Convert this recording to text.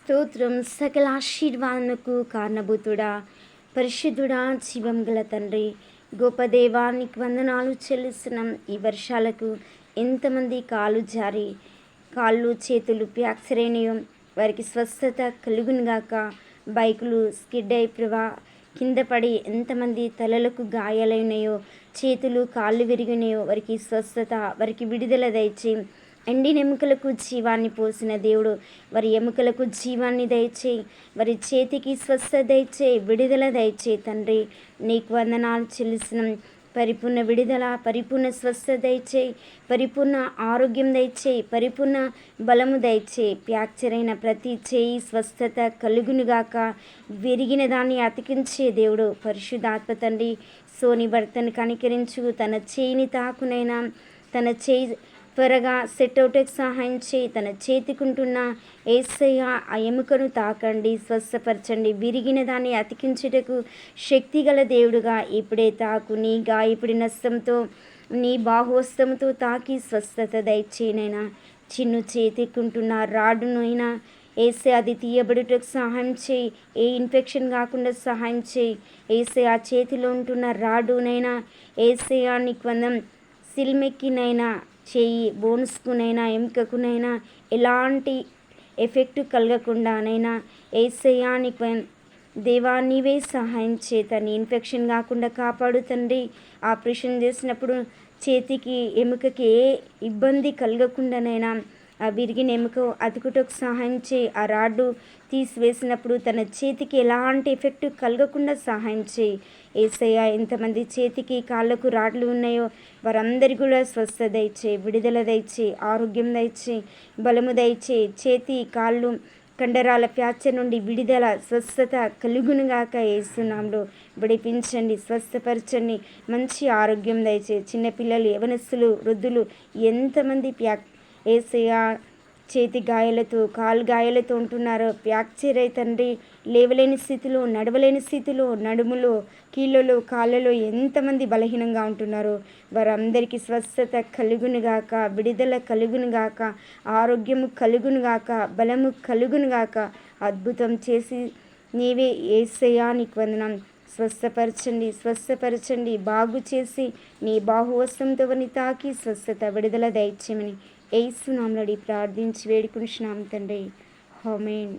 స్తోత్రం. సకల ఆశీర్వాదములకు కారణభూతుడా, పరిశుద్ధుడా, జీవం గల తండ్రి, గొప్ప దేవానికి వందనాలు చెల్లిస్తున్నాం. ఈ వర్షాలకు ఎంతమంది కాలు జారి కాళ్ళు చేతులు ఫ్రాక్చర్ అయినాయో వారికి స్వస్థత కలుగునుగాక. బైకులు స్కిడ్ అయి కింద పడి ఎంతమంది తలలకు గాయాలైనాయో, చేతులు కాళ్ళు విరిగినాయో వారికి స్వస్థత, వారికి విడుదల దయచేయి. ఎండిన ఎముకలకు జీవాన్ని పోసిన దేవుడు వారి ఎముకలకు జీవాన్ని దయచేయి, వారి చేతికి స్వస్థత దయచేయి, విడుదల దయచేయి. తండ్రి నీకు వందనాలు చెల్లిస్తున్నాం. పరిపూర్ణ విడుదల, పరిపూర్ణ స్వస్థత దయచేయి, పరిపూర్ణ ఆరోగ్యం దయచేయి, పరిపూర్ణ బలము దయచేయి. ఫ్రాక్చర్ అయిన ప్రతి చేయి స్వస్థత కలుగునుగాక. విరిగిన దాన్ని అతికించే దేవుడు పరిశుద్ధాత్మ తండ్రి సోని భర్తను కనికరించు. తన చేయిని తాకునైనా తన చేయి త్వరగా సెట్ అవుట్కి సహాయం చేయి. తన చేతికుంటున్న యేసయ్య ఆ ఎముకను తాకండి, స్వస్థపరచండి. విరిగిన దాన్ని అతికించుటకు శక్తిగల దేవుడుగా ఇప్పుడే తాకు. నీ గాయపడిన హస్తంతో, నీ బాహుహస్తంతో తాకి స్వస్థత దయచేయనైనా. చిన్ను చేతికుంటున్న రాడును అయినా ఏసే అది తీయబడుటకు సహాయం చేయి. ఏ ఇన్ఫెక్షన్ కాకుండా సహాయం చేయి. ఏసే ఆ చేతిలో ఉంటున్న రాడునైనా ఏసయ్య నీకు వందం. సిల్మెక్కినైనా చెయ్యి, బోన్స్కునైనా ఎముకకునైనా ఎలాంటి ఎఫెక్ట్ కలగకుండానైనా యేసయ్య నీకు దేవా నీవే సహాయం చేతని ఇన్ఫెక్షన్ కాకుండా కాపాడు తండ్రి. ఆపరేషన్ చేసినప్పుడు చేతికి ఎముకకి ఏ ఇబ్బంది కలగకుండానైనా ఆ విరిగిన ఎముక అతుకుటకు సహాయం చేయి. ఆ రాడ్డు తీసివేసినప్పుడు తన చేతికి ఎలాంటి ఎఫెక్ట్ కలగకుండా సహాయం చేయి. యేసయ్య ఎంతమంది చేతికి కాళ్ళకు రాడ్లు ఉన్నాయో వారందరికీ కూడా స్వస్థత దయచేయి, విడుదల దయచేయి, ఆరోగ్యం దయచేయి, బలము దయచేయి. చేతి కాళ్ళు కండరాల ఫ్రాక్చర్ నుండి విడుదల, స్వస్థత కలుగునుగాక. యేసునామములో విడిపించండి, స్వస్థపరచండి, మంచి ఆరోగ్యం దయచేయి. చిన్నపిల్లలు, యవనస్తులు, వృద్ధులు ఎంతమంది యేసయ్య చేతి గాయాలతో, కాలు గాయాలతో ఉంటున్నారో, ఫ్రాక్చర్ అయి తండ్రి లేవలేని స్థితిలో, నడవలేని స్థితిలో, నడుములో, కీళ్ళలో, కాళ్ళలో ఎంతమంది బలహీనంగా ఉంటున్నారో వారందరికీ స్వస్థత కలుగునుగాక, విడుదల కలుగునుగాక, ఆరోగ్యము కలుగునుగాక, బలము కలుగునుగాక. అద్భుతం చేసి నీవే యేసయ్య నీకు వందనం. స్వస్థపరచండి, స్వస్థపరచండి, బాగు చేసి నీ బాహువస్తంతో తాకి స్వస్థత, విడుదల దయచేయమని యేసు నామములో ప్రార్థించి వేడుకుంటున్నాం తండ్రి. ఆమేన్.